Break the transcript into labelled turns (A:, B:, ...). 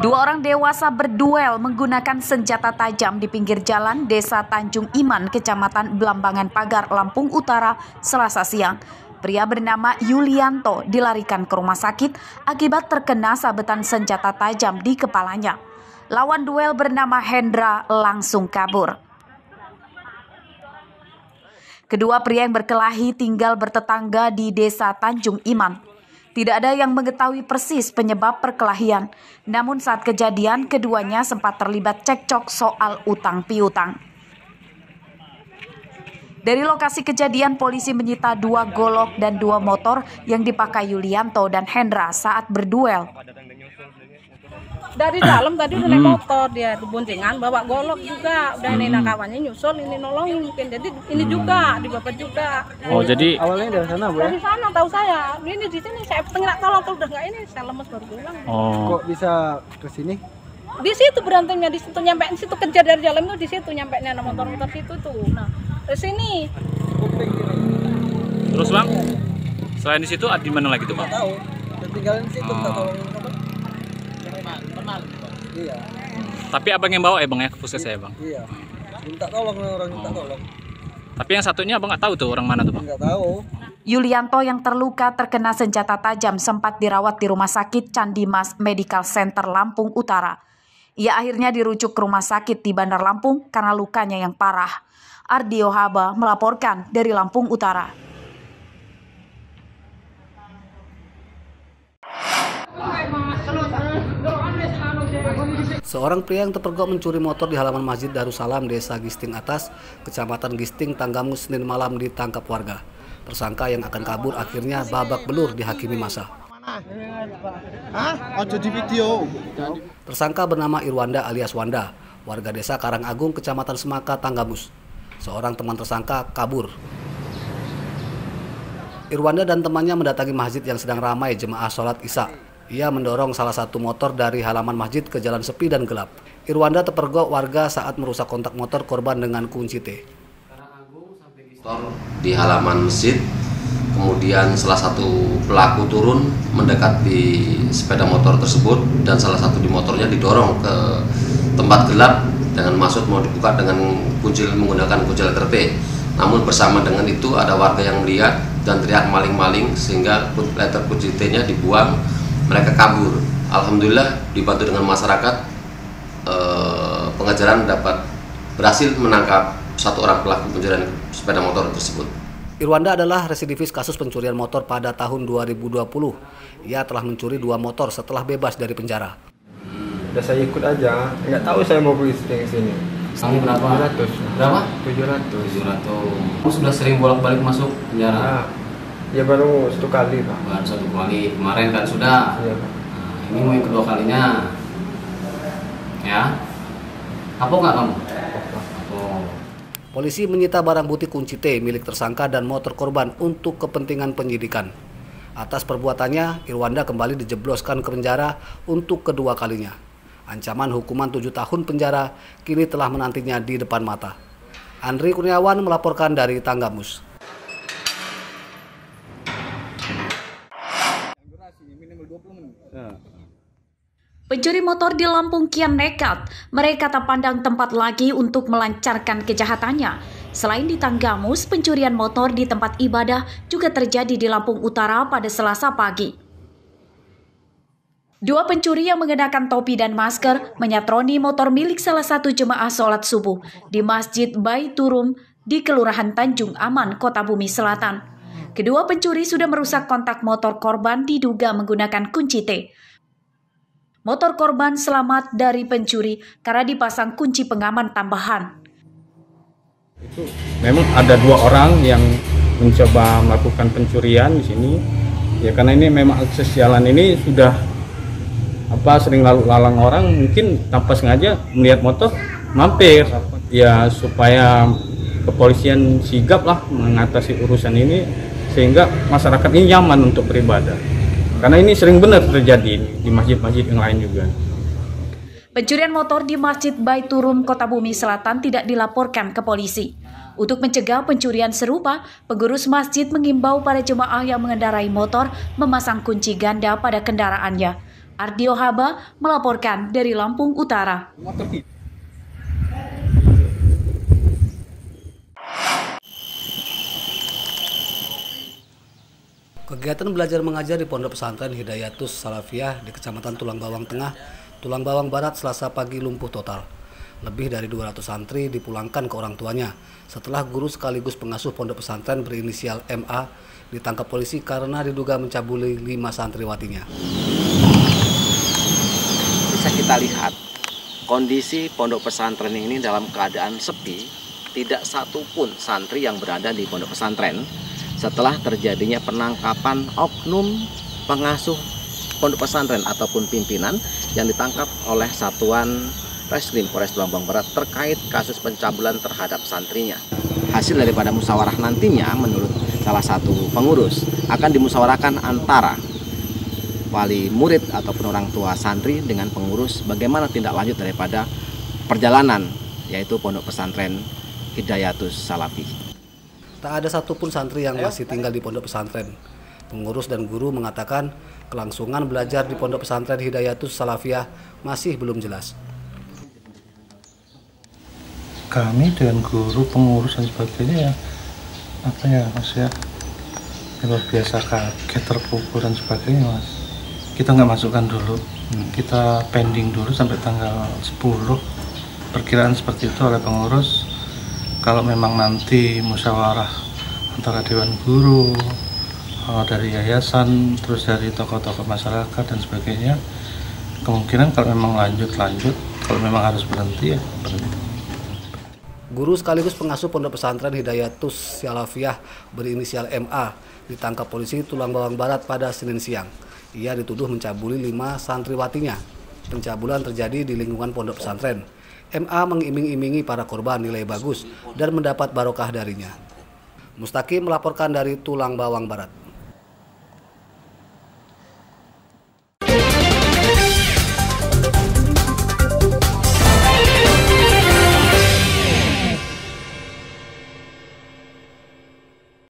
A: Dua orang dewasa berduel menggunakan senjata tajam di pinggir jalan Desa Tanjung Iman, Kecamatan Blambangan Pagar, Lampung Utara, Selasa siang. Pria bernama Yulianto dilarikan ke rumah sakit akibat terkena sabetan senjata tajam di kepalanya. Lawan duel bernama Hendra langsung kabur. Kedua pria yang berkelahi tinggal bertetangga di Desa Tanjung Iman. Tidak ada yang mengetahui persis penyebab perkelahian. Namun saat kejadian, keduanya sempat terlibat cekcok soal utang piutang. Dari lokasi kejadian, polisi menyita 2 golok dan 2 motor yang dipakai Yulianto dan Hendra saat berduel.
B: Dari dalam tadi udah naik motor, dia boncengan bawa golok juga, udah ini kawannya nyusul, ini nolongin mungkin, jadi ini juga di bapak juga.
C: Oh jadi
D: awalnya dari sana bu?
B: Dari sana tahu saya, ini di sini saya tengah tolong kalau udah nggak ini saya lemes baru pulang.
C: Oh.
D: Kok bisa ke sini?
B: Di situ berantemnya, di situ nyampe di situ kejar dari jalan tuh, di situ nyampe nya motor-motor situ tuh. Nah di sini.
C: Terus bang, selain di situ di mana lagi tuh bang?
D: Nggak tahu, tinggalin situ nggak tahu. Iya.
C: Tapi abang yang bawa ya bang ya ke puskes saya bang?
D: Iya. Minta tolong orang minta tolong.
C: Tapi yang satunya abang nggak tahu tuh orang mana tuh bang?
D: Nggak tahu.
A: Yulianto yang terluka terkena senjata tajam sempat dirawat di Rumah Sakit Candi Mas Medical Center Lampung Utara. Ia akhirnya dirujuk ke rumah sakit di Bandar Lampung karena lukanya yang parah. Ardio Haba melaporkan dari Lampung Utara.
E: Seorang pria yang terpergok mencuri motor di halaman Masjid Darussalam, Desa Gisting Atas, Kecamatan Gisting, Tanggamus, Senin malam ditangkap warga. Tersangka yang akan kabur akhirnya babak belur dihakimi massa.
D: Ojo di video.
E: Tersangka bernama Irwanda alias Wanda, warga Desa Karangagung, Kecamatan Semaka, Tanggamus. Seorang teman tersangka kabur. Irwanda dan temannya mendatangi masjid yang sedang ramai jemaah sholat Isya. Ia mendorong salah satu motor dari halaman masjid ke jalan sepi dan gelap. Irwanda terpergok warga saat merusak kontak motor korban dengan kunci T.
F: Di halaman masjid, kemudian salah satu pelaku turun mendekati sepeda motor tersebut dan salah satu di motornya didorong ke tempat gelap dengan maksud mau dibuka dengan menggunakan kunci letter T. Namun bersama dengan itu ada warga yang melihat dan teriak maling-maling sehingga letter kunci T-nya dibuang. Mereka kabur. Alhamdulillah dibantu dengan masyarakat, pengejaran dapat berhasil menangkap satu orang pelaku pencurian sepeda motor tersebut.
E: Irwanda adalah residivis kasus pencurian motor pada tahun 2020. Ia telah mencuri 2 motor setelah bebas dari penjara.
D: Udah saya ikut aja, nggak tahu saya mau beli ke sini.
G: Sangi berapa?
D: 700.
G: Berapa?
D: 700.
G: Kamu sudah sering bolak-balik masuk penjara?
D: Ya baru 1 kali Pak.
G: Baru 1 kali, kemarin kan sudah.
D: Iya Pak.
G: Nah, ini mau yang kedua kalinya. Ya? Apa nggak kamu? Oh.
E: Polisi menyita barang bukti kunci T milik tersangka dan motor korban untuk kepentingan penyidikan. Atas perbuatannya, Irwanda kembali dijebloskan ke penjara untuk kedua kalinya. Ancaman hukuman 7 tahun penjara kini telah menantinya di depan mata. Andri Kurniawan melaporkan dari Tanggamus.
A: Pencuri motor di Lampung kian nekat. Mereka tak pandang tempat lagi untuk melancarkan kejahatannya. Selain di Tanggamus, pencurian motor di tempat ibadah juga terjadi di Lampung Utara pada Selasa pagi. 2 pencuri yang mengenakan topi dan masker menyatroni motor milik salah satu jemaah sholat subuh di Masjid Baiturum di Kelurahan Tanjung Aman, Kota Bumi Selatan. Kedua pencuri sudah merusak kontak motor korban diduga menggunakan kunci T. Motor korban selamat dari pencuri karena dipasang kunci pengaman tambahan.
H: Memang ada 2 orang yang mencoba melakukan pencurian di sini. Ya karena ini memang akses jalan ini sudah sering lalu lalang orang, mungkin tanpa sengaja melihat motor mampir. Ya supaya kepolisian sigap lah mengatasi urusan ini sehingga masyarakat ini nyaman untuk beribadah. Karena ini sering benar terjadi di masjid-masjid yang lain juga.
A: Pencurian motor di Masjid Baiturum, Kota Bumi Selatan tidak dilaporkan ke polisi. Untuk mencegah pencurian serupa, pengurus masjid mengimbau para jemaah yang mengendarai motor memasang kunci ganda pada kendaraannya. Ardio Haba melaporkan dari Lampung Utara.
E: Kegiatan belajar mengajar di Pondok Pesantren Hidayatus Salafiyah di Kecamatan Tulang Bawang Tengah, Tulang Bawang Barat Selasa pagi lumpuh total. Lebih dari 200 santri dipulangkan ke orang tuanya setelah guru sekaligus pengasuh pondok pesantren berinisial MA ditangkap polisi karena diduga mencabuli 5 santriwatinya.
I: Bisa kita lihat kondisi pondok pesantren ini dalam keadaan sepi, tidak satupun santri yang berada di pondok pesantren setelah terjadinya penangkapan oknum pengasuh pondok pesantren ataupun pimpinan yang ditangkap oleh Satuan Reskrim Polres Tulang Bawang Barat terkait kasus pencabulan terhadap santrinya. Hasil daripada musyawarah nantinya menurut salah satu pengurus akan dimusyawarahkan antara wali murid ataupun orang tua santri dengan pengurus bagaimana tindak lanjut daripada perjalanan yaitu pondok pesantren Hidayatus Salafi.
E: Tak ada satupun santri yang masih tinggal di pondok pesantren. Pengurus dan guru mengatakan kelangsungan belajar di pondok pesantren Hidayatus Salafiyah masih belum jelas.
J: Kami dengan guru, pengurus dan sebagainya mas ya luar biasa kaget, terpukul dan sebagainya mas. Kita nggak masukkan dulu, kita pending dulu sampai tanggal 10. Perkiraan seperti itu oleh pengurus. Kalau memang nanti musyawarah antara dewan guru, dari yayasan, terus dari tokoh-tokoh masyarakat dan sebagainya, kemungkinan kalau memang lanjut, kalau memang harus berhenti ya berhenti.
E: Guru sekaligus pengasuh pondok pesantren Hidayatus Salafiyah berinisial MA ditangkap polisi Tulang Bawang Barat pada Senin siang. Ia dituduh mencabuli 5 santriwatinya. Pencabulan terjadi di lingkungan pondok pesantren. MA mengiming-imingi para korban nilai bagus dan mendapat barokah darinya. Mustaqim melaporkan dari Tulang Bawang Barat.